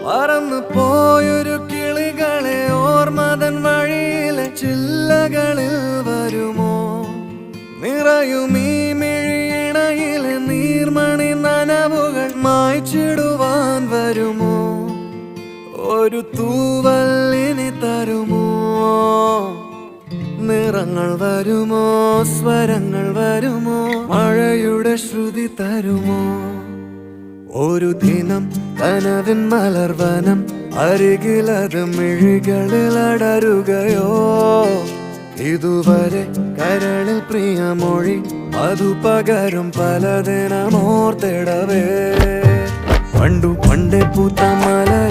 പറന്നു പോയൊരു കിളികളെ ഓർമ്മതൻ വഴിയിലെ ചില്ലകളിൽ വരുമോ? നിറയും ഈ മിഴിയിണയിലെ നീർമണി നനവുകൾ മായ്ച്ചിടുവാൻ വരുമോ? ഒരു തൂവല്ലിനി തരുമോ? നിറങ്ങൾ വരുമോ? സ്വരങ്ങൾ വരുമോ? മഴയുടെ ശ്രുതി തരുമോ? ഒരു ദിനം കനവിൻ മലർവനം അരികിലത് മിഴികളിൽ അടരുകയോ? ഇതുവരെ കരളിൽ പ്രിയമൊഴി അതു പകരും പലതിനമോർത്തിടവേ. പണ്ടു പണ്ടേ പൂത്ത മല